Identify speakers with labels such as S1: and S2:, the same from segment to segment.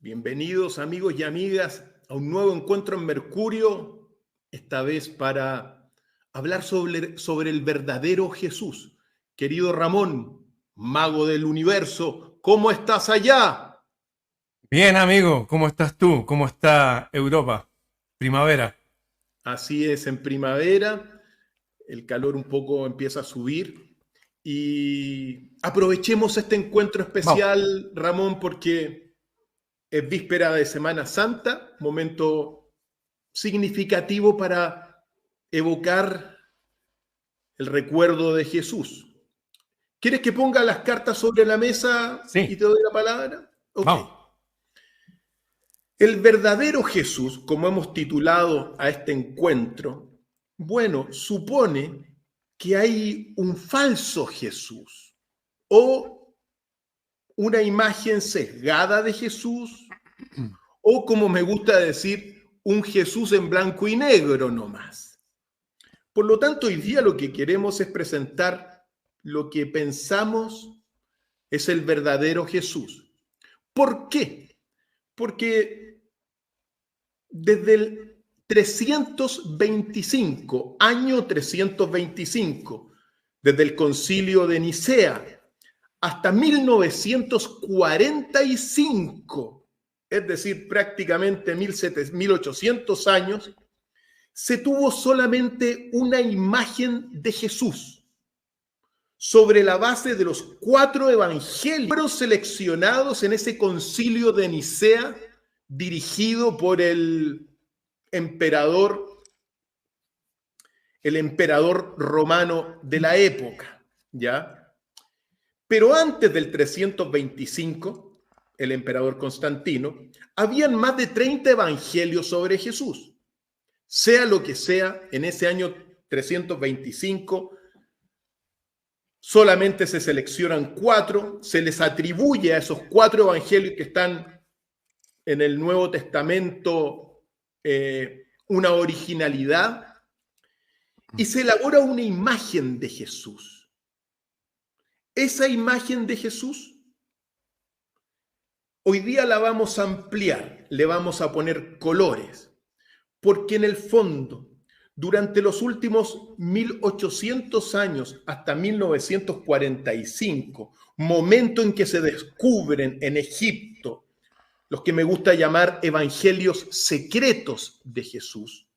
S1: Bienvenidos amigos y amigas a un nuevo encuentro en Mercurio, esta vez para hablar sobre el verdadero Jesús. Querido Ramón, mago del universo, ¿cómo estás allá?
S2: Bien, amigo, ¿cómo estás tú? ¿Cómo está Europa? Primavera.
S1: Así es, en primavera, el calor un poco empieza a subir y aprovechemos este encuentro
S2: Vamos.
S1: especial, Ramón, porque es víspera de Semana Santa, momento significativo para evocar el recuerdo de Jesús. ¿Quieres que ponga las cartas sobre la mesa y
S2: Sí,
S1: te doy la palabra? Ok.
S2: vamos.
S1: El verdadero Jesús, como hemos titulado a este encuentro, bueno, supone que hay un falso Jesús o una imagen sesgada de Jesús o, como me gusta decir, un Jesús en blanco y negro nomás. Por lo tanto, hoy día lo que queremos es presentar lo que pensamos es el verdadero Jesús. ¿Por qué? Porque desde el 325, año 325, desde el concilio de Nicea, hasta 1945, es decir, prácticamente 1800 años, se tuvo solamente una imagen de Jesús sobre la base de los 4 evangelios fueron seleccionados en ese concilio de Nicea dirigido por emperador, el emperador romano de la época, ¿ya? Pero antes del 325, el emperador Constantino, habían más de 30 evangelios sobre Jesús. Sea lo que sea, en ese año 325 solamente se seleccionan 4, se les atribuye a esos 4 evangelios que están en el Nuevo Testamento una originalidad y se elabora una imagen de Jesús. Esa imagen de Jesús hoy día la vamos a ampliar, le vamos a poner colores, porque en el fondo, durante los últimos 1800 años hasta 1945, momento en que se descubren en Egipto los que me gusta llamar evangelios secretos de Jesús,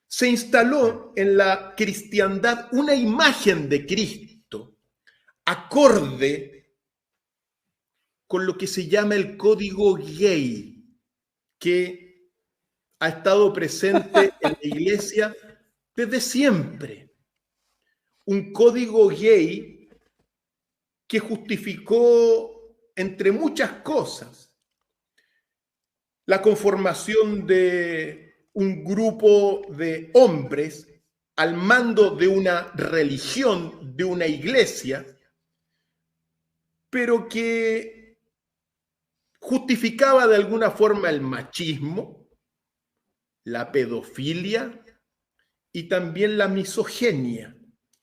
S1: se instaló en la cristiandad una imagen de Cristo acorde con lo que se llama el código gay, que ha estado presente en la iglesia desde siempre. Un código gay que justificó, entre muchas cosas, la conformación de un grupo de hombres al mando de una religión, de una iglesia, pero que justificaba de alguna forma el machismo, la pedofilia y también la misoginia,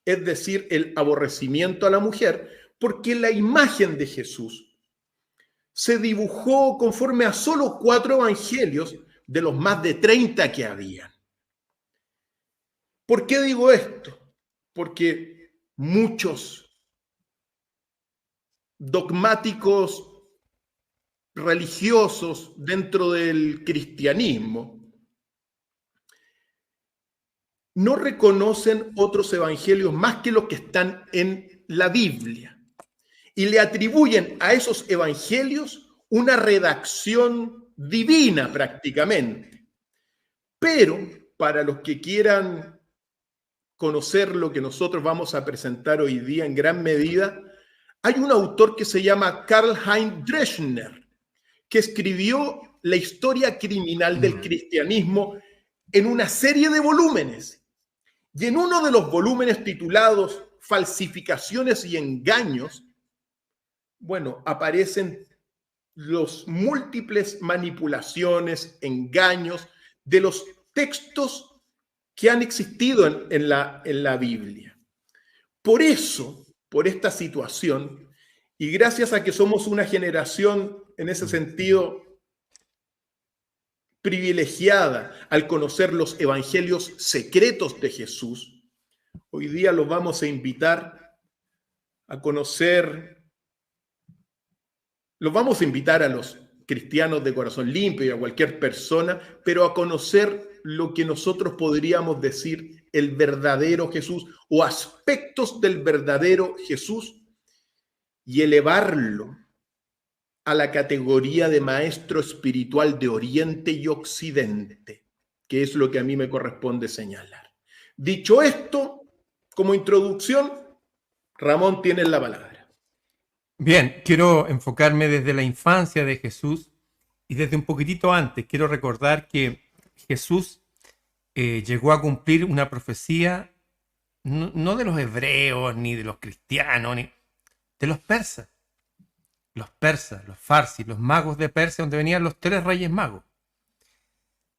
S1: es decir, el aborrecimiento a la mujer, porque la imagen de Jesús se dibujó conforme a solo 4 evangelios de los más de 30 que habían. ¿Por qué digo esto? Porque muchos dogmáticos religiosos dentro del cristianismo no reconocen otros evangelios más que los que están en la Biblia y le atribuyen a esos evangelios una redacción divina prácticamente. Pero para los que quieran conocer lo que nosotros vamos a presentar hoy día en gran medida, hay un autor que se llama Karl-Heinz Dreschner, que escribió la historia criminal del cristianismo en una serie de volúmenes. Y en uno de los volúmenes titulados Falsificaciones y engaños, bueno, aparecen los múltiples manipulaciones, engaños de los textos que han existido en la Biblia. Por eso, por esta situación, y gracias a que somos una generación en ese sentido privilegiada al conocer los evangelios secretos de Jesús, hoy día los vamos a invitar a conocer, los vamos a invitar a los cristianos de corazón limpio y a cualquier persona, pero a conocer lo que nosotros podríamos decir el verdadero Jesús o aspectos del verdadero Jesús y elevarlo a la categoría de maestro espiritual de Oriente y Occidente, que es lo que a mí me corresponde señalar. Dicho esto, como introducción, Ramón tiene la palabra.
S2: Bien, quiero enfocarme desde la infancia de Jesús y desde un poquitito antes. Quiero recordar que Jesús llegó a cumplir una profecía no de los hebreos, ni de los cristianos, ni de los persas. Los persas, los farsis, los magos de Persia, donde venían los 3 reyes magos,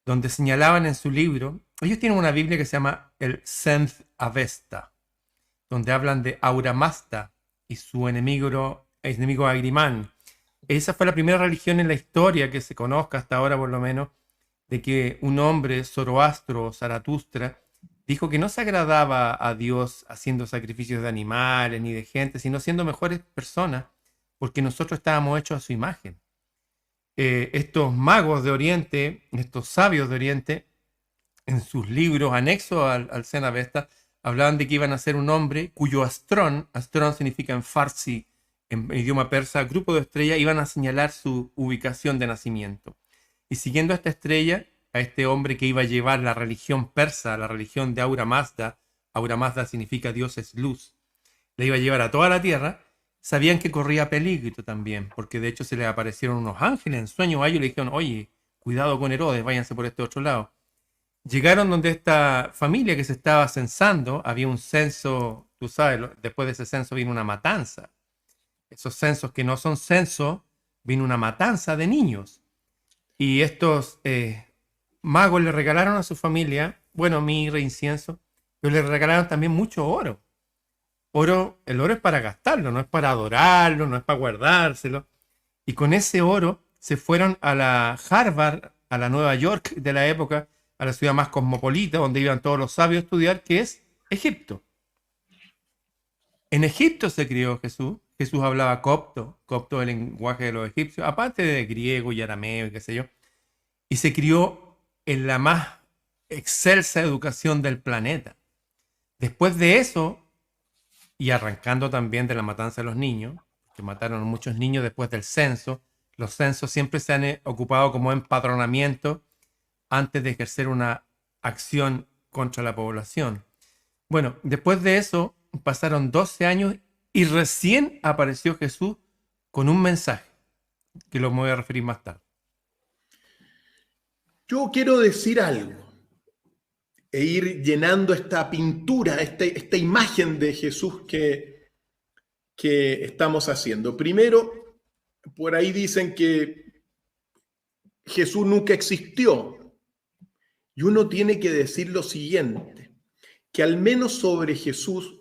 S2: donde señalaban en su libro, ellos tienen una Biblia que se llama el Zenth Avesta, donde hablan de Ahura Mazda y su enemigo Agrimán. Esa fue la primera religión en la historia que se conozca hasta ahora, por lo menos, de que un hombre, Zoroastro o Zaratustra, dijo que no se agradaba a Dios haciendo sacrificios de animales ni de gente, sino siendo mejores personas, porque nosotros estábamos hechos a su imagen. Estos magos de Oriente, estos sabios de Oriente, en sus libros anexos al Zenavesta, hablaban de que iban a ser un hombre cuyo astrón significa en farsi, en idioma persa, grupo de estrellas, iban a señalar su ubicación de nacimiento. Y siguiendo a esta estrella, a este hombre que iba a llevar la religión persa, la religión de Ahura Mazda significa Dios es luz, le iba a llevar a toda la tierra. Sabían que corría peligro también, porque de hecho se les aparecieron unos ángeles en sueños a ellos y le dijeron, oye, cuidado con Herodes, váyanse por este otro lado. Llegaron donde esta familia que se estaba censando, había un censo, tú sabes, después de ese censo vino una matanza. Esos censos que no son censos, vino una matanza de niños. Y estos magos le regalaron a su familia, bueno, mirra, incienso, pero le regalaron también mucho oro. El oro es para gastarlo, no es para adorarlo, no es para guardárselo. Y con ese oro se fueron a la Harvard, a la Nueva York de la época, a la ciudad más cosmopolita, donde iban todos los sabios a estudiar, que es Egipto. En Egipto se crió Jesús. Jesús hablaba copto el lenguaje de los egipcios, aparte de griego y arameo y qué sé yo. Y se crió en la más excelsa educación del planeta. Después de eso, y arrancando también de la matanza de los niños, que mataron a muchos niños después del censo. Los censos siempre se han ocupado como empadronamiento antes de ejercer una acción contra la población. Bueno, después de eso pasaron 12 años y recién apareció Jesús con un mensaje, que lo voy a referir más tarde.
S1: Yo quiero decir algo e ir llenando esta pintura, esta imagen de Jesús que estamos haciendo. Primero, por ahí dicen que Jesús nunca existió. Y uno tiene que decir lo siguiente, que al menos sobre Jesús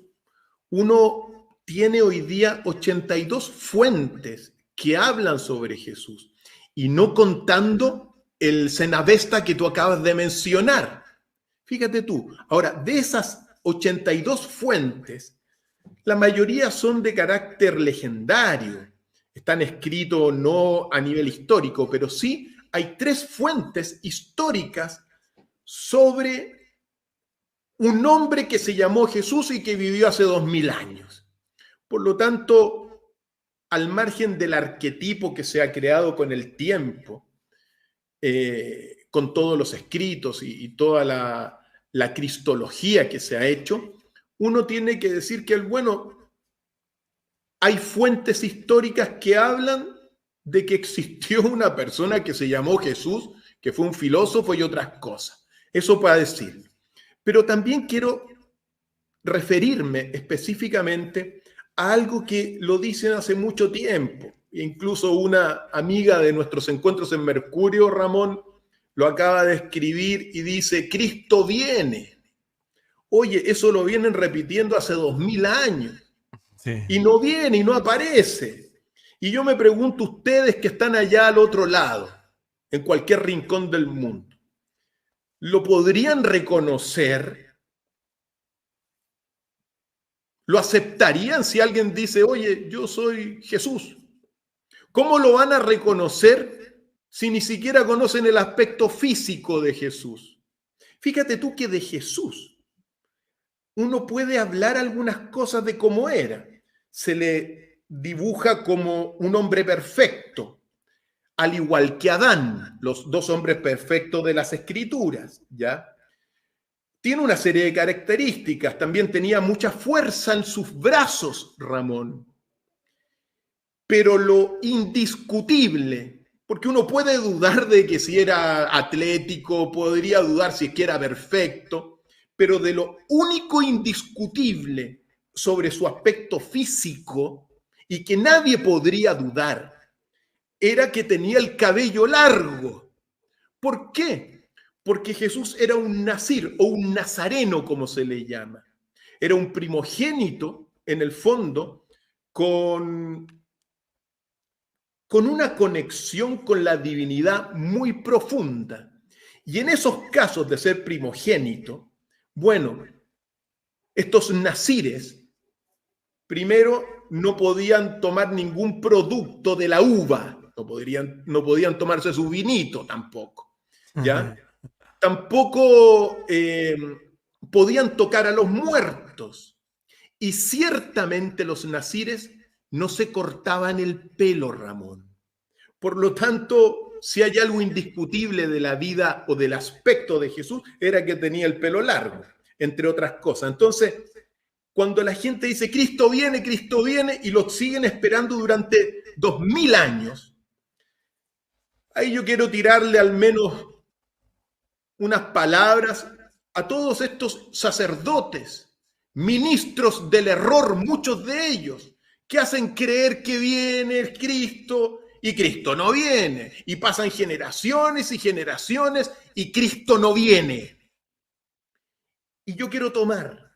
S1: uno tiene hoy día 82 fuentes que hablan sobre Jesús, y no contando el Cenavesta que tú acabas de mencionar. Fíjate tú, ahora, de esas 82 fuentes, la mayoría son de carácter legendario. Están escritos no a nivel histórico, pero sí hay 3 fuentes históricas sobre un hombre que se llamó Jesús y que vivió hace 2000 años. Por lo tanto, al margen del arquetipo que se ha creado con el tiempo, con todos los escritos y toda la cristología que se ha hecho, uno tiene que decir que, bueno, hay fuentes históricas que hablan de que existió una persona que se llamó Jesús, que fue un filósofo y otras cosas. Eso para decir. Pero también quiero referirme específicamente a algo que lo dicen hace mucho tiempo. Incluso una amiga de nuestros encuentros en Mercurio, Ramón, lo acaba de escribir y dice, Cristo viene. Oye, eso lo vienen repitiendo hace 2000 años. Sí. Y no viene y no aparece. Y yo me pregunto, ustedes que están allá al otro lado, en cualquier rincón del mundo, lo podrían reconocer, lo aceptarían si alguien dice, oye, yo soy Jesús. ¿Cómo lo van a reconocer si ni siquiera conocen el aspecto físico de Jesús? Fíjate tú que de Jesús uno puede hablar algunas cosas de cómo era. Se le dibuja como un hombre perfecto, al igual que Adán, los dos hombres perfectos de las Escrituras, ¿ya? Tiene una serie de características. También tenía mucha fuerza en sus brazos, Ramón. Pero lo indiscutible, porque uno puede dudar de que si era atlético, podría dudar si es que era perfecto, pero de lo único indiscutible sobre su aspecto físico y que nadie podría dudar, era que tenía el cabello largo. ¿Por qué? Porque Jesús era un nazir o un nazareno, como se le llama. Era un primogénito, en el fondo, con una conexión con la divinidad muy profunda. Y en esos casos de ser primogénito, bueno, estos nazires, primero, no podían tomar ningún producto de la uva, no podían tomarse su vinito tampoco, ¿ya? Tampoco podían tocar a los muertos. Y ciertamente los nazires no se cortaban el pelo, Ramón. Por lo tanto, si hay algo indiscutible de la vida o del aspecto de Jesús, era que tenía el pelo largo, entre otras cosas. Entonces, cuando la gente dice Cristo viene, y lo siguen esperando durante 2000 años, ahí yo quiero tirarle al menos unas palabras a todos estos sacerdotes, ministros del error, muchos de ellos, que hacen creer que viene el Cristo y Cristo no viene. Y pasan generaciones y generaciones y Cristo no viene. Y yo quiero tomar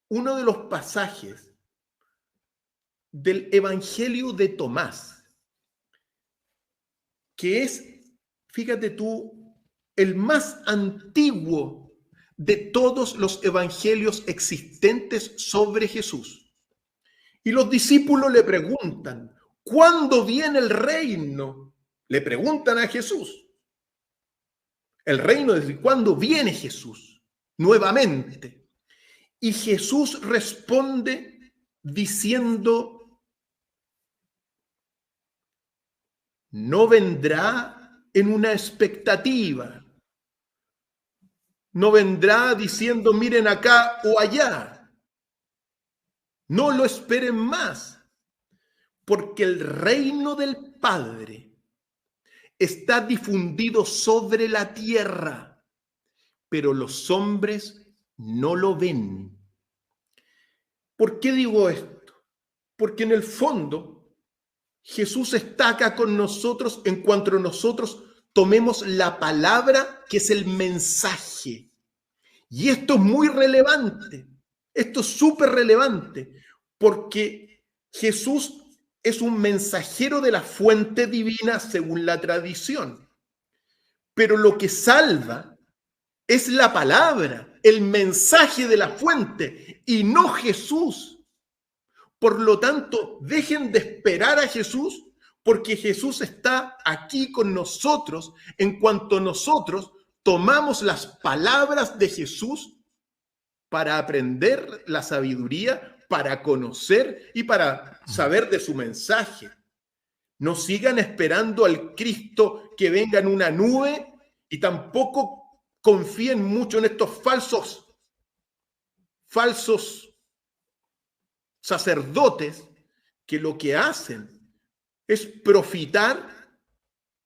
S1: uno de los pasajes del Evangelio de Tomás, que es, fíjate tú, el más antiguo de todos los evangelios existentes sobre Jesús. Y los discípulos le preguntan, ¿cuándo viene el reino? Le preguntan a Jesús. El reino es ¿cuándo viene Jesús? Nuevamente. Y Jesús responde diciendo, no vendrá en una expectativa. No vendrá diciendo, miren acá o allá. No lo esperen más, porque el reino del Padre está difundido sobre la tierra, pero los hombres no lo ven. ¿Por qué digo esto? Porque en el fondo Jesús está acá con nosotros en cuanto nosotros tomemos la palabra que es el mensaje. Y esto es muy relevante, esto es súper relevante, porque Jesús es un mensajero de la fuente divina según la tradición. Pero lo que salva es la palabra, el mensaje de la fuente y no Jesús. Por lo tanto, dejen de esperar a Jesús porque Jesús está aquí con nosotros en cuanto nosotros tomamos las palabras de Jesús para aprender la sabiduría, para conocer y para saber de su mensaje. No sigan esperando al Cristo que venga en una nube y tampoco confíen mucho en estos falsos sacerdotes que lo que hacen es profitar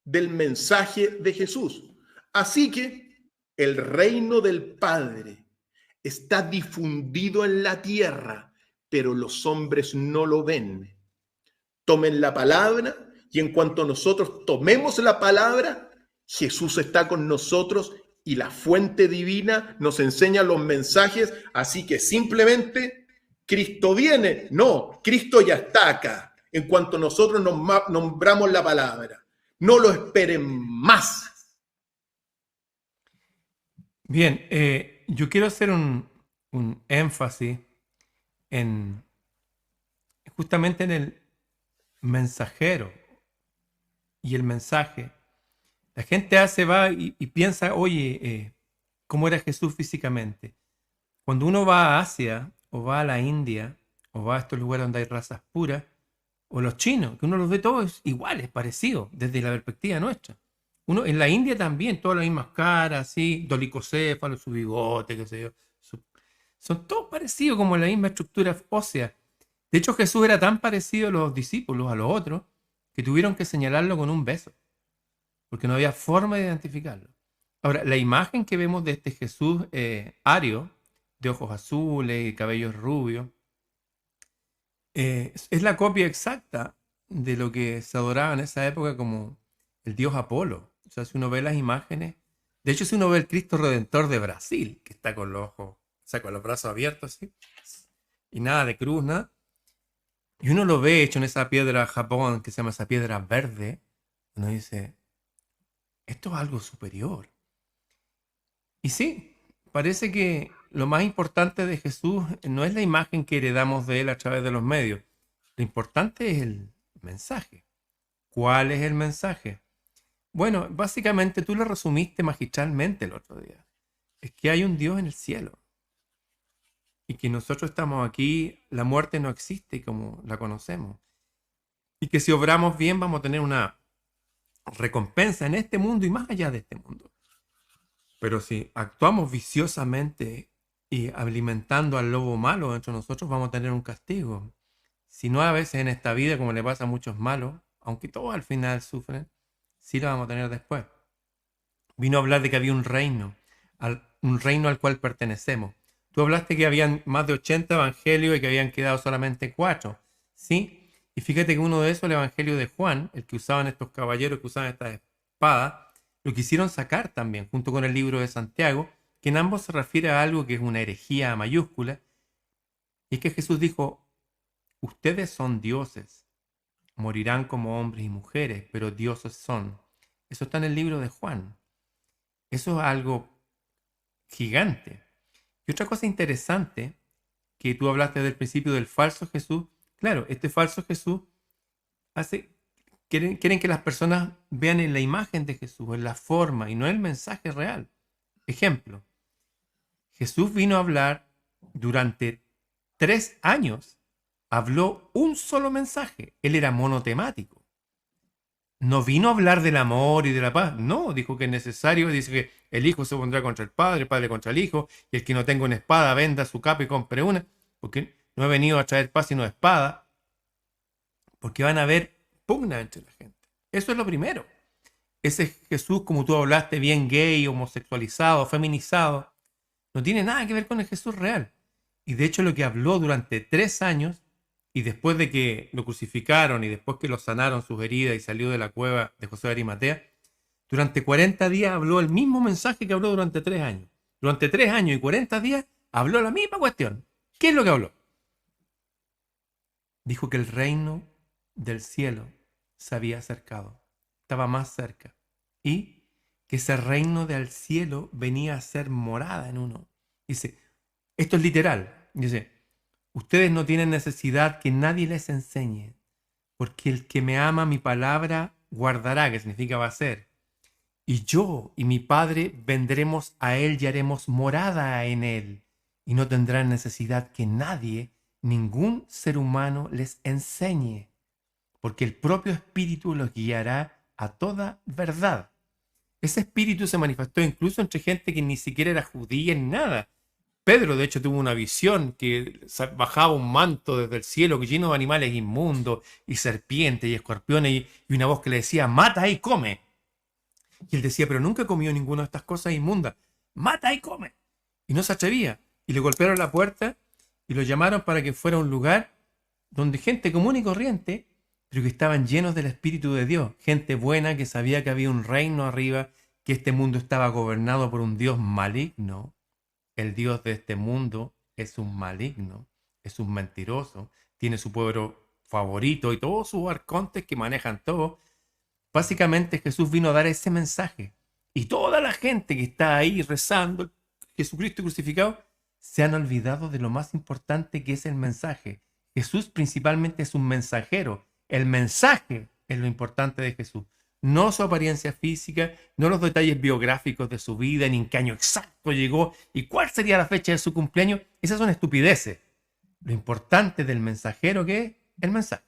S1: del mensaje de Jesús. Así que el reino del Padre está difundido en la tierra, pero los hombres no lo ven. Tomen la palabra y en cuanto nosotros tomemos la palabra, Jesús está con nosotros y la fuente divina nos enseña los mensajes, así que simplemente Cristo viene. No, Cristo ya está acá en cuanto nosotros nombramos la palabra. No lo esperen más.
S2: Bien, yo quiero hacer un énfasis en justamente en el mensajero y el mensaje. La gente va y piensa, oye, ¿cómo era Jesús físicamente? Cuando uno va a Asia o va a la India o va a estos lugares donde hay razas puras, o los chinos, que uno los ve todos iguales, parecidos, desde la perspectiva nuestra. Uno en la India también, todas las mismas caras, así, dolicocéfalo, su bigote, qué sé yo. Son todos parecidos, como la misma estructura ósea. De hecho, Jesús era tan parecido a los discípulos, a los otros, que tuvieron que señalarlo con un beso, porque no había forma de identificarlo. Ahora, la imagen que vemos de este Jesús ario, de ojos azules y cabellos rubios, es la copia exacta de lo que se adoraba en esa época como el dios Apolo. O sea, si uno ve las imágenes, de hecho, si uno ve el Cristo Redentor de Brasil, que está con los ojos, o sea, con los brazos abiertos así, y nada de cruz, nada, y uno lo ve hecho en esa piedra Japón, que se llama esa piedra verde, uno dice, esto es algo superior. Y sí, parece que lo más importante de Jesús no es la imagen que heredamos de él a través de los medios. Lo importante es el mensaje. ¿Cuál es el mensaje? Bueno, básicamente tú lo resumiste magistralmente el otro día. Es que hay un Dios en el cielo y que nosotros estamos aquí, la muerte no existe como la conocemos. Y que si obramos bien vamos a tener una recompensa en este mundo y más allá de este mundo. Pero si actuamos viciosamente y alimentando al lobo malo dentro de nosotros, vamos a tener un castigo. Si no, a veces en esta vida, como le pasa a muchos malos, aunque todos al final sufren, sí lo vamos a tener después. Vino a hablar de que había un reino al cual pertenecemos. Tú hablaste que habían más de 80 evangelios y que habían quedado solamente 4. ¿Sí? Y fíjate que uno de esos, el evangelio de Juan, el que usaban estos caballeros que usaban estas espadas, lo quisieron sacar también, junto con el libro de Santiago, que en ambos se refiere a algo que es una herejía mayúscula, y es que Jesús dijo, ustedes son dioses, morirán como hombres y mujeres, pero dioses son. Eso está en el libro de Juan. Eso es algo gigante. Y otra cosa interesante, que tú hablaste del principio del falso Jesús, claro, este falso Jesús quieren que las personas vean en la imagen de Jesús, en la forma, y no en el mensaje real. Ejemplo, Jesús vino a hablar durante 3 años, habló un solo mensaje, él era monotemático. No vino a hablar del amor y de la paz, no, dijo que es necesario, dice que el hijo se pondrá contra el padre contra el hijo, y el que no tenga una espada venda su capa y compre una, porque no he venido a traer paz sino espada, porque van a haber pugna entre la gente. Eso es lo primero. Ese Jesús, como tú hablaste, bien gay, homosexualizado, feminizado, no tiene nada que ver con el Jesús real. Y de hecho lo que habló durante 3 años, y después de que lo crucificaron y después que lo sanaron sus heridas y salió de la cueva de José de Arimatea, durante 40 días habló el mismo mensaje que habló durante 3 años. Durante 3 años y 40 días habló la misma cuestión. ¿Qué es lo que habló? Dijo que el reino del cielo se había acercado, estaba más cerca, y que ese reino del cielo venía a ser morada en uno. Dice, esto es literal, dice, ustedes no tienen necesidad que nadie les enseñe, porque el que me ama mi palabra guardará, que significa va a ser. Y yo y mi Padre vendremos a él y haremos morada en él, y no tendrán necesidad que nadie, ningún ser humano les enseñe, porque el propio Espíritu los guiará a toda verdad. Ese Espíritu se manifestó incluso entre gente que ni siquiera era judía ni nada. Pedro, de hecho, tuvo una visión que bajaba un manto desde el cielo lleno de animales inmundos y serpientes y escorpiones y una voz que le decía, mata y come. Y él decía, pero nunca comió ninguna de estas cosas inmundas. Mata y come. Y no se atrevía. Y le golpearon la puerta y lo llamaron para que fuera a un lugar donde gente común y corriente, pero que estaban llenos del Espíritu de Dios. Gente buena que sabía que había un reino arriba, que este mundo estaba gobernado por un Dios maligno. El Dios de este mundo es un maligno, es un mentiroso, tiene su pueblo favorito y todos sus arcontes que manejan todo. Básicamente Jesús vino a dar ese mensaje. Y toda la gente que está ahí rezando, Jesucristo crucificado, se han olvidado de lo más importante que es el mensaje. Jesús principalmente es un mensajero. El mensaje es lo importante de Jesús. No su apariencia física, no los detalles biográficos de su vida, ni en qué año exacto llegó y cuál sería la fecha de su cumpleaños. Esas son estupideces. Lo importante del mensajero que es el mensaje.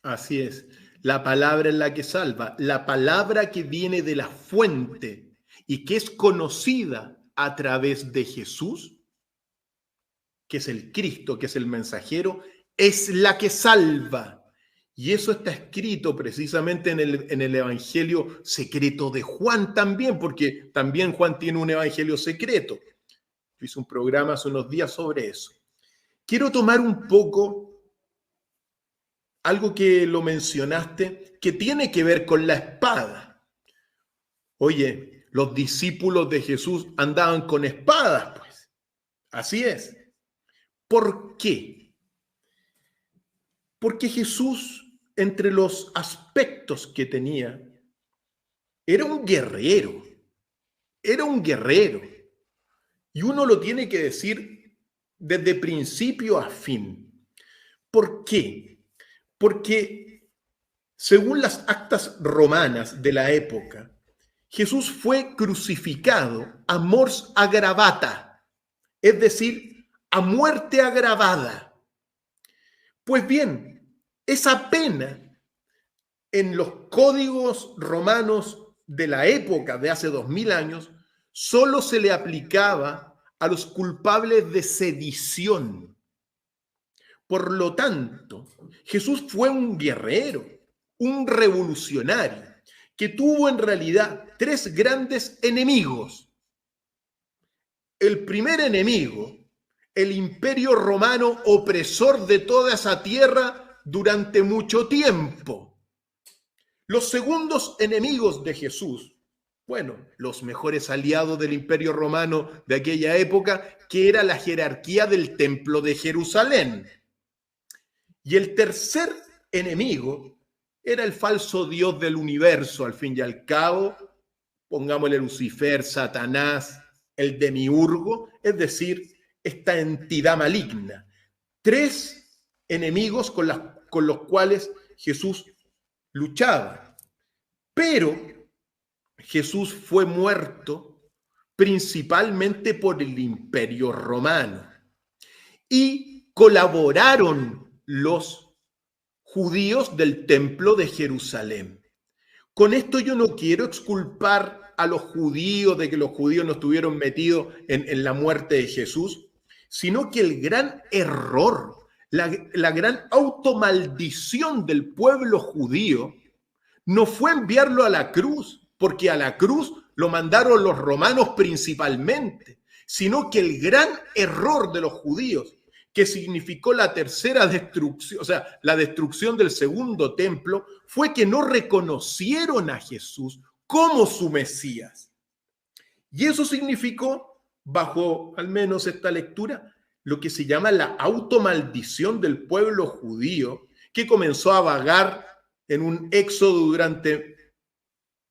S1: Así es. La palabra es la que salva. La palabra que viene de la fuente y que es conocida a través de Jesús, que es el Cristo, que es el mensajero, es la que salva. Y eso está escrito precisamente en el Evangelio secreto de Juan también, porque también Juan tiene un Evangelio secreto. Yo hice un programa hace unos días sobre eso. Quiero tomar un poco algo que lo mencionaste, que tiene que ver con la espada. Oye, los discípulos de Jesús andaban con espadas, pues. Así es. ¿Por qué? Porque Jesús, entre los aspectos que tenía, era un guerrero. Era un guerrero. Y uno lo tiene que decir desde principio a fin. ¿Por qué? Porque según las actas romanas de la época, Jesús fue crucificado a mors agravata, es decir, a muerte agravada. Pues bien, esa pena en los códigos romanos de la época de hace 2000 años solo se le aplicaba a los culpables de sedición. Por lo tanto, Jesús fue un guerrero, un revolucionario, que tuvo en realidad tres grandes enemigos. El primer enemigo, el imperio romano opresor de toda esa tierra durante mucho tiempo. Los segundos enemigos de Jesús, bueno, los mejores aliados del imperio romano de aquella época, que era la jerarquía del templo de Jerusalén. Y el tercer enemigo era el falso Dios del universo, al fin y al cabo, pongámosle Lucifer, Satanás, el demiurgo, es decir, esta entidad maligna. Tres enemigos con los cuales Jesús luchaba. Pero Jesús fue muerto principalmente por el imperio romano. Y colaboraron los judíos del templo de Jerusalén. Con esto yo no quiero exculpar a los judíos de que los judíos no estuvieron metidos en la muerte de Jesús, sino que el gran error, la gran automaldición del pueblo judío no fue enviarlo a la cruz, porque a la cruz lo mandaron los romanos principalmente, sino que el gran error de los judíos, que significó la tercera destrucción, o sea, la destrucción del segundo templo, fue que no reconocieron a Jesús como su Mesías. Y eso significó, bajo al menos esta lectura, lo que se llama la automaldición del pueblo judío, que comenzó a vagar en un éxodo durante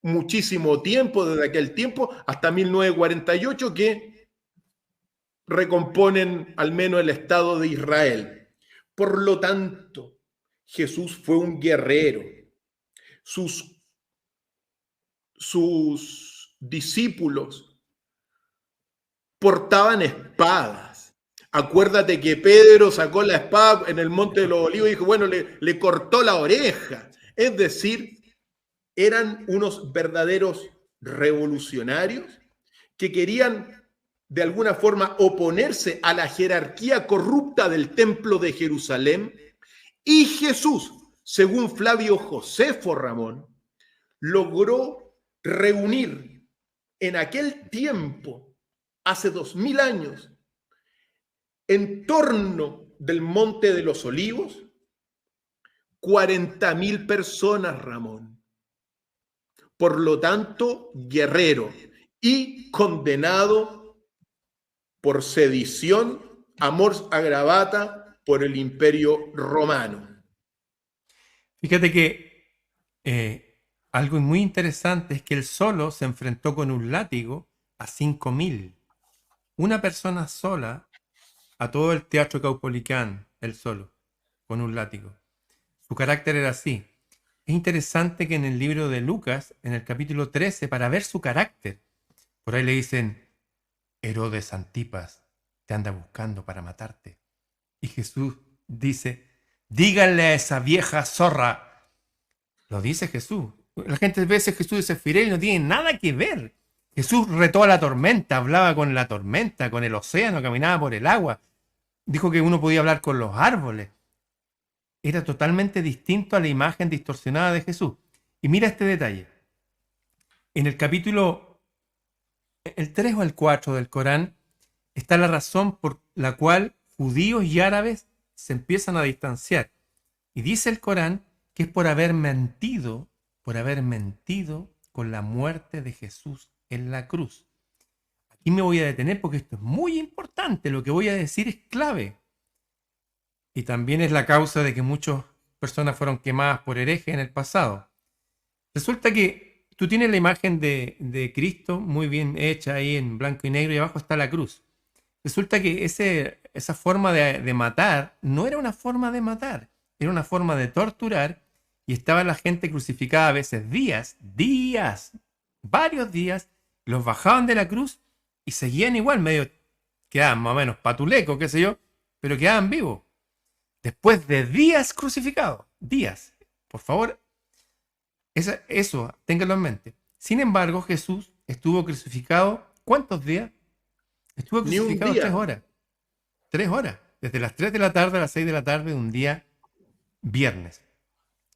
S1: muchísimo tiempo, desde aquel tiempo hasta 1948, que recomponen al menos el Estado de Israel. Por lo tanto, Jesús fue un guerrero. Sus discípulos portaban espadas. Acuérdate que Pedro sacó la espada en el Monte de los Olivos y dijo, bueno, le cortó la oreja. Es decir, eran unos verdaderos revolucionarios que querían de alguna forma oponerse a la jerarquía corrupta del templo de Jerusalén. Y Jesús, según Flavio Josefo Ramón, logró reunir en aquel tiempo, hace 2000 años, en torno del Monte de los Olivos, 40,000 personas, Ramón. Por lo tanto, guerrero y condenado por sedición, amor agravata por el imperio romano.
S2: Fíjate que algo muy interesante es que él solo se enfrentó con un látigo a 5.000. una persona sola a todo el teatro Caupolicán, él solo, con un látigo. Su carácter era así. Es interesante que en el libro de Lucas, en el capítulo 13, para ver su carácter, por ahí le dicen, Herodes Antipas te anda buscando para matarte. Y Jesús dice, díganle a esa vieja zorra. Lo dice Jesús. La gente ve ese Jesús de Sefirel y no tiene nada que ver. Jesús retó a la tormenta, hablaba con la tormenta, con el océano, caminaba por el agua. Dijo que uno podía hablar con los árboles. Era totalmente distinto a la imagen distorsionada de Jesús. Y mira este detalle. En el capítulo, el 3 o el 4 del Corán, está la razón por la cual judíos y árabes se empiezan a distanciar. Y dice el Corán que es por haber mentido con la muerte de Jesús en la cruz. Aquí me voy a detener porque esto es muy importante. Lo que voy a decir es clave. Y también es la causa de que muchas personas fueron quemadas por herejes en el pasado. Resulta que tú tienes la imagen de Cristo muy bien hecha ahí en blanco y negro y abajo está la cruz. Resulta que esa forma de matar no era una forma de matar, era una forma de torturar y estaba la gente crucificada a veces varios días, los bajaban de la cruz y seguían igual, medio quedaban más o menos patulecos, qué sé yo, pero quedaban vivos. Después de días crucificados, días, por favor, eso, ténganlo en mente. Sin embargo, Jesús estuvo crucificado, ¿cuántos días? Estuvo
S1: Ni un
S2: crucificado
S1: día.
S2: 3 horas. 3 horas. Desde las 3 de la tarde a las 6 de la tarde de un día viernes.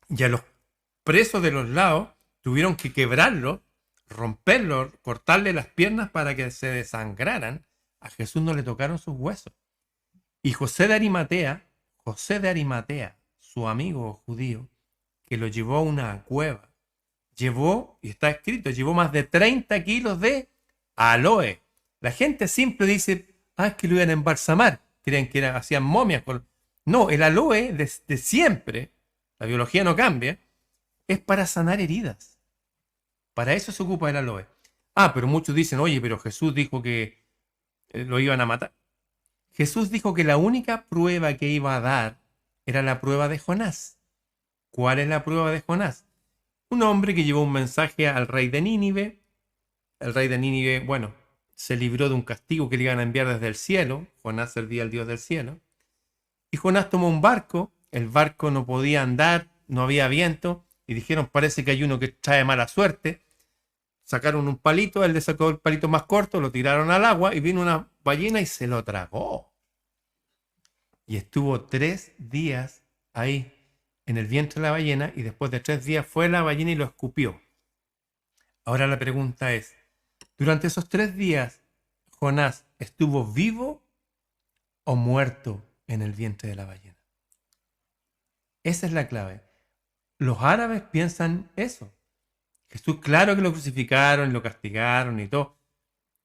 S2: Y a los presos de los lados tuvieron que quebrarlo, romperlo, cortarle las piernas para que se desangraran. A Jesús no le tocaron sus huesos. Y José de Arimatea, su amigo judío, que lo llevó a una cueva, llevó, y está escrito, llevó más de 30 kilos de aloe. La gente siempre dice, es que lo iban a embalsamar. Creen que hacían momias. No, el aloe de siempre, la biología no cambia, es para sanar heridas. Para eso se ocupa el aloe. Pero muchos dicen, oye, pero Jesús dijo que lo iban a matar. Jesús dijo que la única prueba que iba a dar era la prueba de Jonás. ¿Cuál es la prueba de Jonás? Un hombre que llevó un mensaje al rey de Nínive. El rey de Nínive, bueno, se libró de un castigo que le iban a enviar desde el cielo. Jonás servía al Dios del cielo. Y Jonás tomó un barco. El barco no podía andar, no había viento. Y dijeron, parece que hay uno que trae mala suerte. Sacaron un palito, él le sacó el palito más corto, lo tiraron al agua y vino una ballena y se lo tragó. Y estuvo 3 días ahí en el vientre de la ballena y después de 3 días fue la ballena y lo escupió. Ahora la pregunta es, ¿durante esos 3 días Jonás estuvo vivo o muerto en el vientre de la ballena? Esa es la clave. Los árabes piensan eso. Jesús, claro que lo crucificaron, lo castigaron y todo,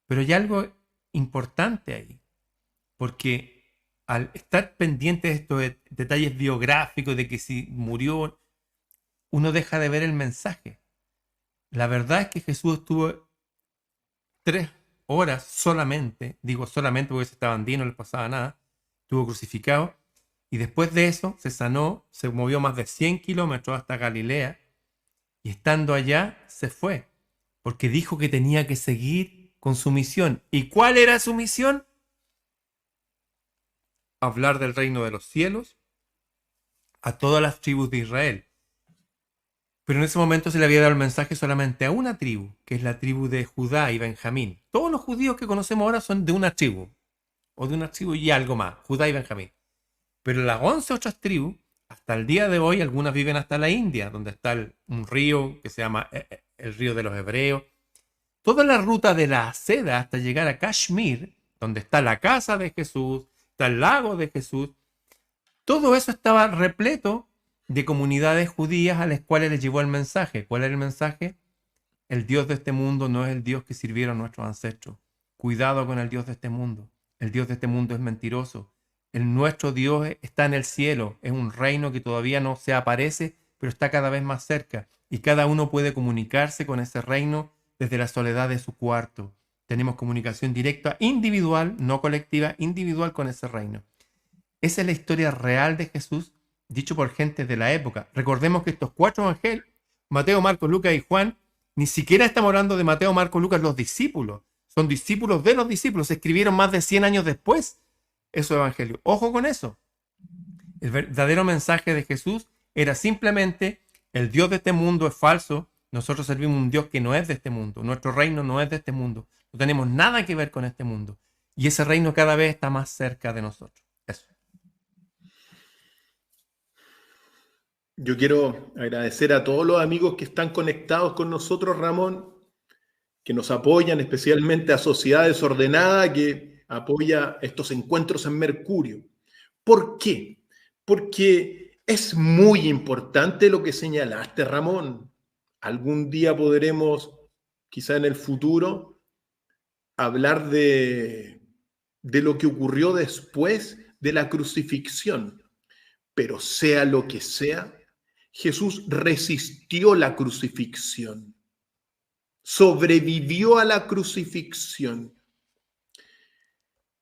S2: pero hay algo importante ahí, porque al estar pendiente de estos detalles biográficos, de que si murió, uno deja de ver el mensaje. La verdad es que Jesús estuvo 3 horas solamente, digo solamente porque se estaba andino, no le pasaba nada, estuvo crucificado, y después de eso se sanó, se movió más de 100 kilómetros hasta Galilea, y estando allá se fue, porque dijo que tenía que seguir con su misión. ¿Y cuál era su misión? Hablar del reino de los cielos a todas las tribus de Israel. Pero en ese momento se le había dado el mensaje solamente a una tribu, que es la tribu de Judá y Benjamín. Todos los judíos que conocemos ahora son de una tribu, o de una tribu y algo más, Judá y Benjamín. Pero las 11 otras tribus, hasta el día de hoy, algunas viven hasta la India, donde está un río que se llama el río de los hebreos. Toda la ruta de la seda hasta llegar a Kashmir, donde está la casa de Jesús, está el lago de Jesús, todo eso estaba repleto de comunidades judías a las cuales les llevó el mensaje. ¿Cuál era el mensaje? El Dios de este mundo no es el Dios que sirvieron nuestros ancestros. Cuidado con el Dios de este mundo. El Dios de este mundo es mentiroso. Nuestro Dios está en el cielo. Es un reino que todavía no se aparece, pero está cada vez más cerca. Y cada uno puede comunicarse con ese reino desde la soledad de su cuarto. Tenemos comunicación directa, individual, no colectiva, individual con ese reino. Esa es la historia real de Jesús, dicho por gente de la época. Recordemos que estos 4 evangelios, Mateo, Marcos, Lucas y Juan, ni siquiera estamos hablando de Mateo, Marcos, Lucas, los discípulos. Son discípulos de los discípulos. Se escribieron más de 100 años después esos evangelios. Ojo con eso. El verdadero mensaje de Jesús era simplemente: el Dios de este mundo es falso. Nosotros servimos un Dios que no es de este mundo. Nuestro reino no es de este mundo. No tenemos nada que ver con este mundo. Y ese reino cada vez está más cerca de nosotros. Eso.
S1: Yo quiero agradecer a todos los amigos que están conectados con nosotros, Ramón, que nos apoyan, especialmente a Sociedad Desordenada, que apoya estos encuentros en Mercurio. ¿Por qué? Porque es muy importante lo que señalaste, Ramón. Algún día podremos, quizá en el futuro, hablar de lo que ocurrió después de la crucifixión. Pero sea lo que sea, Jesús resistió la crucifixión, sobrevivió a la crucifixión.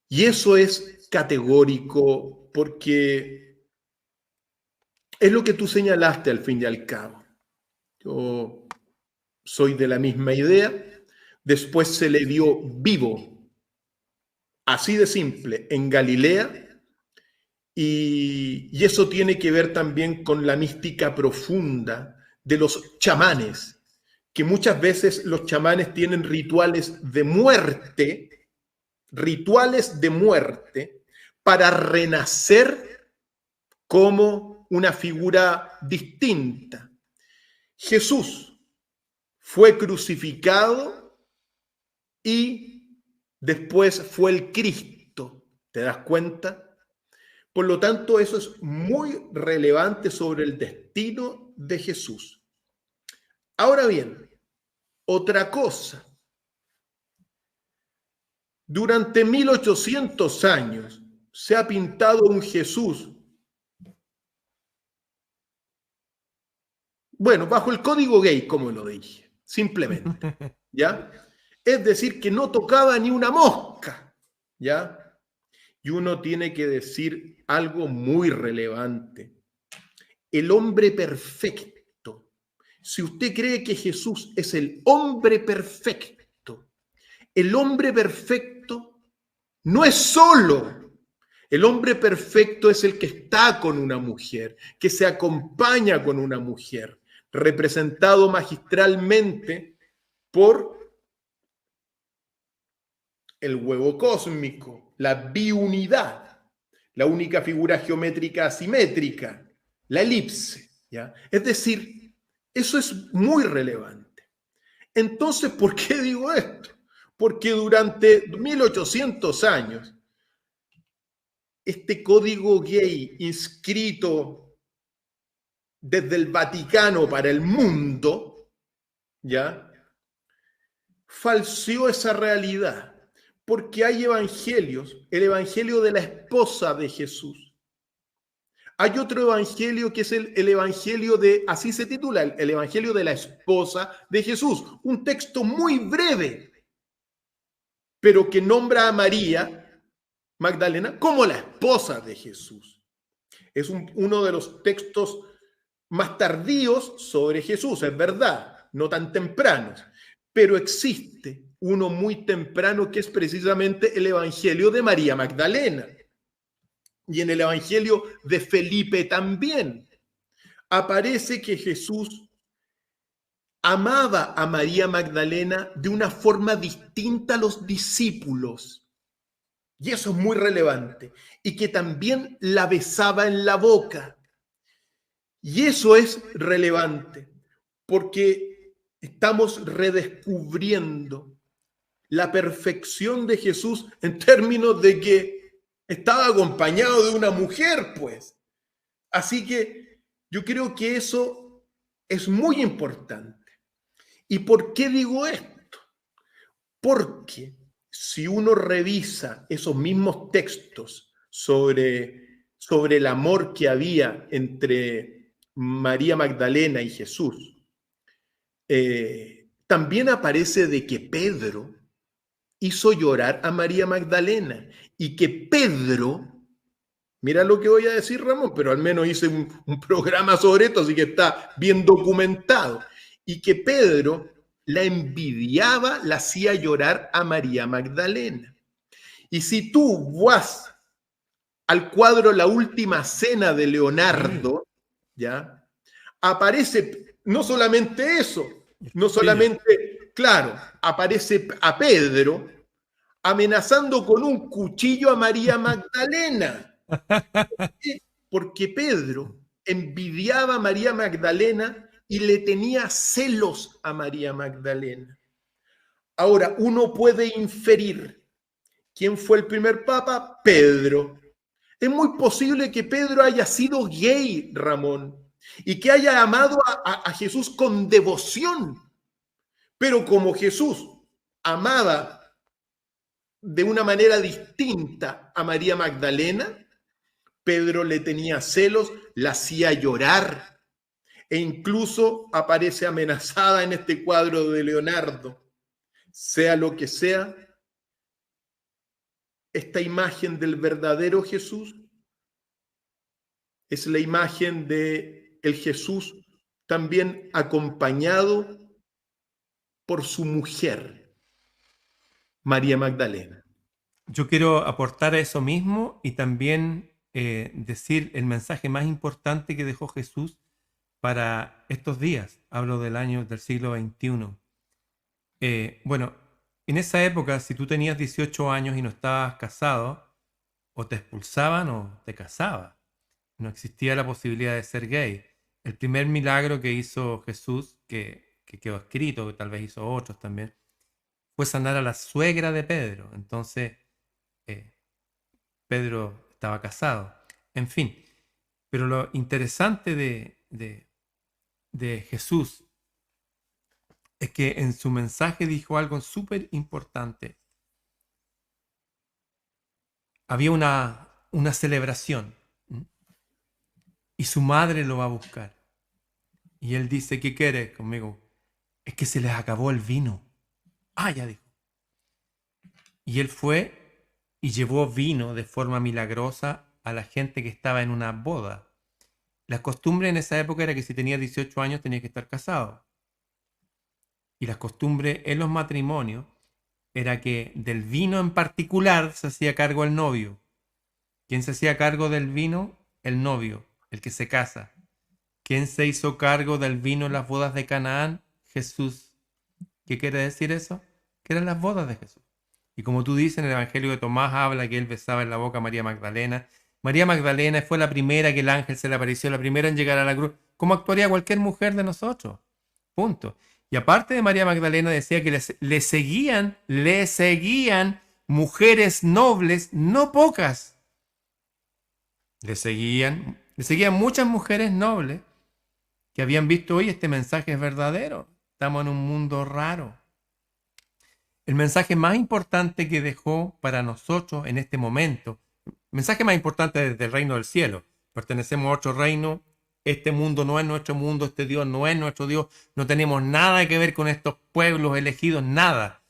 S1: Y eso es categórico porque es lo que tú señalaste al fin y al cabo. Yo soy de la misma idea. Después se le dio vivo, así de simple, en Galilea. Y eso tiene que ver también con la mística profunda de los chamanes, que muchas veces los chamanes tienen rituales de muerte para renacer como una figura distinta. Jesús fue crucificado y después fue el Cristo. ¿Te das cuenta? Por lo tanto, eso es muy relevante sobre el destino de Jesús. Ahora bien, otra cosa. Durante 1800 años se ha pintado un Jesús, bueno, bajo el código gay, como lo dije, simplemente, ¿ya? Es decir, que no tocaba ni una mosca, ¿ya? Y uno tiene que decir algo muy relevante. El hombre perfecto. Si usted cree que Jesús es el hombre perfecto no es solo. El hombre perfecto es el que está con una mujer, que se acompaña con una mujer, representado magistralmente por el huevo cósmico, la biunidad, la única figura geométrica asimétrica, la elipse, ¿ya? Es decir, eso es muy relevante. Entonces, ¿por qué digo esto? Porque durante 1800 años, este código gay inscrito desde el Vaticano para el mundo, ¿ya? Falseó esa realidad. Porque hay evangelios, el evangelio de la esposa de Jesús. Hay otro evangelio que es el evangelio de, así se titula, el evangelio de la esposa de Jesús. Un texto muy breve, pero que nombra a María Magdalena como la esposa de Jesús. Es uno de los textos más tardíos sobre Jesús, es verdad, no tan tempranos, pero existe uno muy temprano que es precisamente el evangelio de María Magdalena. Y en el evangelio de Felipe también aparece que Jesús amaba a María Magdalena de una forma distinta a los discípulos. Y eso es muy relevante. Y que también la besaba en la boca. Y eso es relevante porque estamos redescubriendo la perfección de Jesús en términos de que estaba acompañado de una mujer, pues. Así que yo creo que eso es muy importante. ¿Y por qué digo esto? Porque si uno revisa esos mismos textos sobre el amor que había entre María Magdalena y Jesús, también aparece de que Pedro hizo llorar a María Magdalena y que Pedro, mira lo que voy a decir, Ramón, pero al menos hice un programa sobre esto, así que está bien documentado, y que Pedro la envidiaba, la hacía llorar a María Magdalena. Y si tú vas al cuadro La Última Cena de Leonardo, ¿ya? Aparece no solamente eso, no solamente, claro, aparece a Pedro amenazando con un cuchillo a María Magdalena. ¿Por qué? Porque Pedro envidiaba a María Magdalena y le tenía celos a María Magdalena. Ahora, uno puede inferir quién fue el primer papa, Pedro. Es muy posible que Pedro haya sido gay, Ramón, y que haya amado a Jesús con devoción. Pero como Jesús amaba de una manera distinta a María Magdalena, Pedro le tenía celos, la hacía llorar e incluso aparece amenazada en este cuadro de Leonardo. Sea lo que sea, esta imagen del verdadero Jesús es la imagen de el Jesús también acompañado por su mujer, María Magdalena.
S2: Yo quiero aportar a eso mismo y también decir el mensaje más importante que dejó Jesús para estos días. Hablo del siglo XXI. Bueno, en esa época, si tú tenías 18 años y no estabas casado, o te expulsaban o te casabas. No existía la posibilidad de ser gay. El primer milagro que hizo Jesús, que quedó escrito, que tal vez hizo otros también, fue sanar a la suegra de Pedro. Entonces, Pedro estaba casado. En fin, pero lo interesante de Jesús es que en su mensaje dijo algo súper importante. Había una celebración y su madre lo va a buscar. Y él dice, ¿qué quiere conmigo? Es que se les acabó el vino. Ah, ya dijo. Y él fue y llevó vino de forma milagrosa a la gente que estaba en una boda. La costumbre en esa época era que si tenía 18 años tenía que estar casado. Y la costumbre en los matrimonios era que del vino en particular se hacía cargo el novio. ¿Quién se hacía cargo del vino? El novio, el que se casa. ¿Quién se hizo cargo del vino en las bodas de Canaán? Jesús. ¿Qué quiere decir eso? Que eran las bodas de Jesús. Y como tú dices, en el Evangelio de Tomás habla que él besaba en la boca a María Magdalena. María Magdalena fue la primera que el ángel se le apareció, la primera en llegar a la cruz. ¿Cómo actuaría cualquier mujer de nosotros? Punto. Y aparte de María Magdalena decía que le seguían mujeres nobles, no pocas. Le seguían muchas mujeres nobles que habían visto, hoy este mensaje es verdadero. Estamos en un mundo raro. El mensaje más importante que dejó para nosotros en este momento, el mensaje más importante desde el reino del cielo. Pertenecemos a otro reino. Este mundo no es nuestro mundo, este Dios no es nuestro Dios. No tenemos nada que ver con estos pueblos elegidos, nada.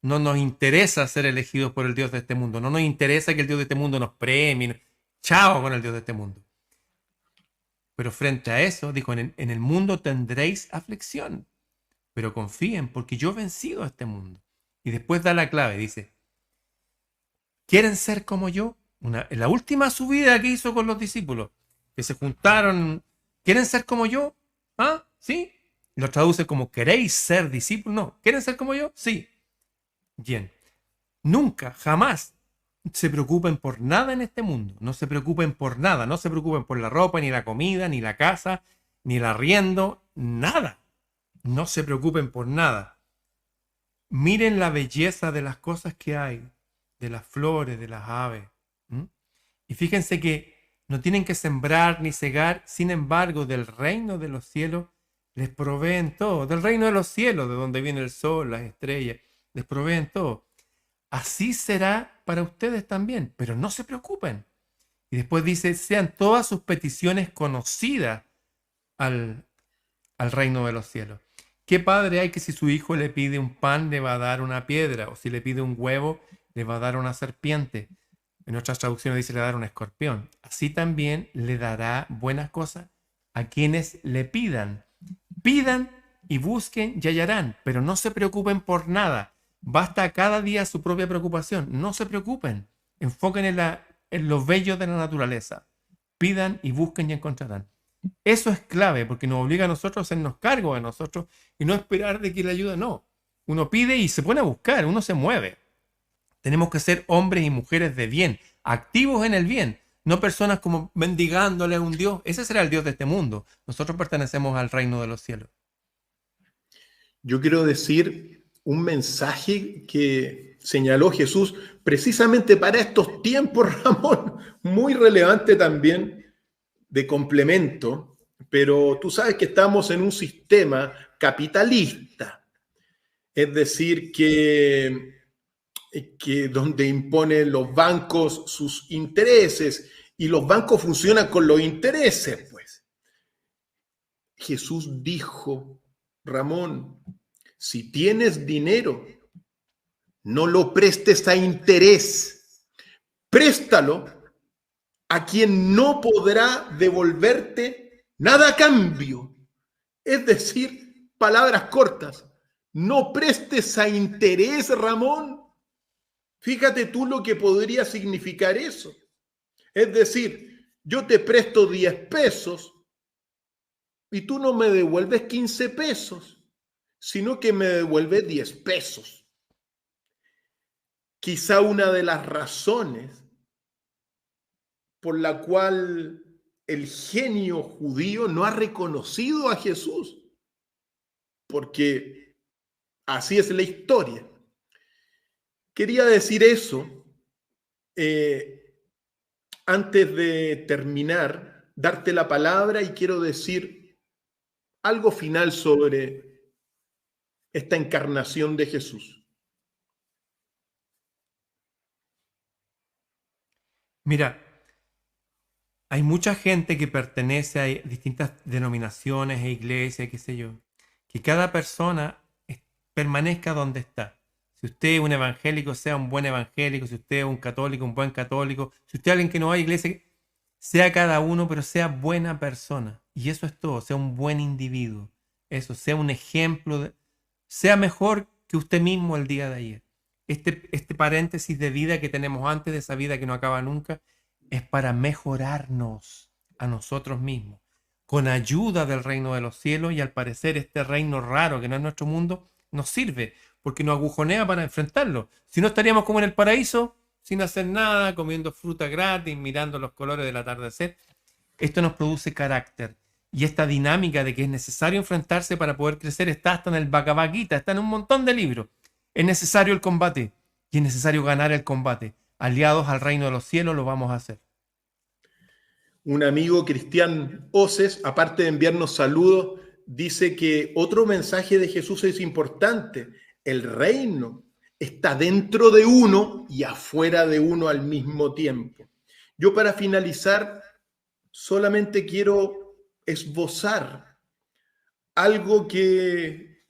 S2: No nos interesa ser elegidos por el Dios de este mundo. No nos interesa que el Dios de este mundo nos premie. Chao con el Dios de este mundo. Pero frente a eso, dijo, en el mundo tendréis aflicción, pero confíen porque yo he vencido a este mundo. Y después da la clave, dice, ¿quieren ser como yo? En la última subida que hizo con los discípulos, que se juntaron, ¿quieren ser como yo? ¿Ah? ¿Sí? Lo traduce como, ¿queréis ser discípulos? No, ¿quieren ser como yo? Sí. Bien. Nunca, jamás se preocupen por nada en este mundo. No se preocupen por nada. No se preocupen por la ropa, ni la comida, ni la casa, ni el arriendo. Nada. No se preocupen por nada. Miren la belleza de las cosas que hay, de las flores, de las aves. Y fíjense que no tienen que sembrar ni cegar. Sin embargo, del reino de los cielos les proveen todo. Del reino de los cielos, de donde viene el sol, las estrellas, les proveen todo. Así será para ustedes también, pero no se preocupen. Y después dice, sean todas sus peticiones conocidas al reino de los cielos. ¿Qué padre hay que si su hijo le pide un pan le va a dar una piedra? O si le pide un huevo le va a dar una serpiente? En otras traducciones dice le va a dar un escorpión. Así también le dará buenas cosas a quienes le pidan. Pidan y busquen y hallarán, pero no se preocupen por nada. Basta cada día su propia preocupación. No se preocupen. Enfoquen en lo bello de la naturaleza. Pidan y busquen y encontrarán. Eso es clave porque nos obliga a nosotros a hacernos cargo de nosotros y no esperar de que le ayude. No. Uno pide y se pone a buscar, uno se mueve. Tenemos que ser hombres y mujeres de bien, activos en el bien, no personas como mendigándole a un Dios. Ese será el Dios de este mundo. Nosotros pertenecemos al reino de los cielos.
S1: Yo quiero decir un mensaje que señaló Jesús precisamente para estos tiempos, Ramón, muy relevante también de complemento, pero tú sabes que estamos en un sistema capitalista, es decir, que donde imponen los bancos sus intereses y los bancos funcionan con los intereses, pues. Jesús dijo, Ramón, si tienes dinero, no lo prestes a interés, préstalo a quien no podrá devolverte nada a cambio. Es decir, palabras cortas, no prestes a interés, Ramón. Fíjate tú lo que podría significar eso. Es decir, yo te presto 10 pesos y tú no me devuelves 15 pesos, sino que me devuelves 10 pesos. Quizá una de las razones por la cual el genio judío no ha reconocido a Jesús, porque así es la historia. Quería decir eso antes de terminar, darte la palabra y quiero decir algo final sobre esta encarnación de Jesús.
S2: Mira, hay mucha gente que pertenece a distintas denominaciones e iglesias, qué sé yo, que cada persona permanezca donde está. Si usted es un evangélico, sea un buen evangélico. Si usted es un católico, un buen católico. Si usted es alguien que no va a iglesia, sea cada uno, pero sea buena persona. Y eso es todo, sea un buen individuo. Eso, sea un ejemplo, sea mejor que usted mismo el día de ayer. Este paréntesis de vida que tenemos antes de esa vida que no acaba nunca, es para mejorarnos a nosotros mismos, con ayuda del reino de los cielos, y al parecer este reino raro que no es nuestro mundo, nos sirve, porque nos agujonea para enfrentarlo. Si no, estaríamos como en el paraíso, sin hacer nada, comiendo fruta gratis, mirando los colores del atardecer. Esto nos produce carácter. Y esta dinámica de que es necesario enfrentarse para poder crecer está hasta en el Bhagavad Gita, está en un montón de libros. Es necesario el combate y es necesario ganar el combate. Aliados al reino de los cielos lo vamos a hacer.
S1: Un amigo, Cristian Oces, aparte de enviarnos saludos, dice que otro mensaje de Jesús es importante. El reino está dentro de uno y afuera de uno al mismo tiempo. Yo, para finalizar, solamente quiero esbozar algo que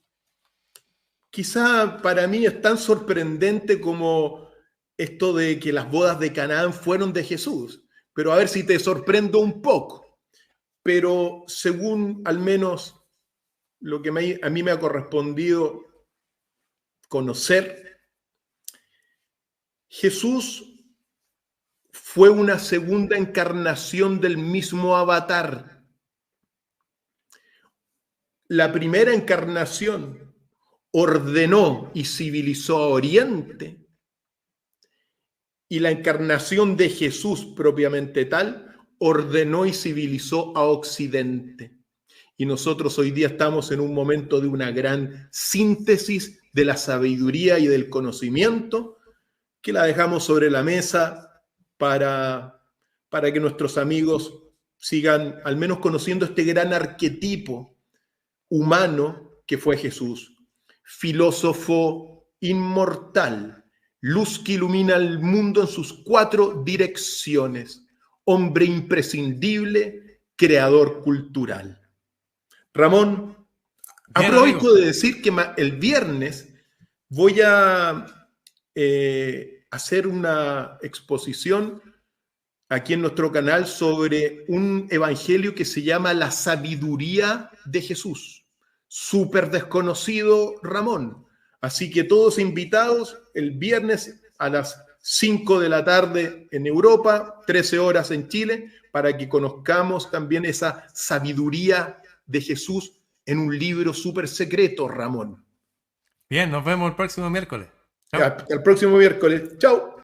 S1: quizá para mí es tan sorprendente como esto de que las bodas de Canaán fueron de Jesús. Pero a ver si te sorprendo un poco. Pero según al menos lo que a mí me ha correspondido conocer, Jesús fue una segunda encarnación del mismo avatar. La primera encarnación ordenó y civilizó a Oriente, y la encarnación de Jesús propiamente tal ordenó y civilizó a Occidente. Y nosotros hoy día estamos en un momento de una gran síntesis de la sabiduría y del conocimiento, que la dejamos sobre la mesa para que nuestros amigos sigan al menos conociendo este gran arquetipo humano que fue Jesús. Filósofo inmortal, luz que ilumina el mundo en sus 4 direcciones, hombre imprescindible, creador cultural. Ramón, Aprovecho
S2: amigo.
S1: de decir que el viernes voy a hacer una exposición aquí en nuestro canal sobre un evangelio que se llama La sabiduría de Jesús. Súper desconocido, Ramón. Así que todos invitados el viernes a las 5 de la tarde en Europa, 13 horas en Chile, para que conozcamos también esa sabiduría de Jesús en un libro súper secreto, Ramón.
S2: Bien, nos vemos el próximo miércoles. Chao.
S1: Hasta el próximo miércoles. Chao.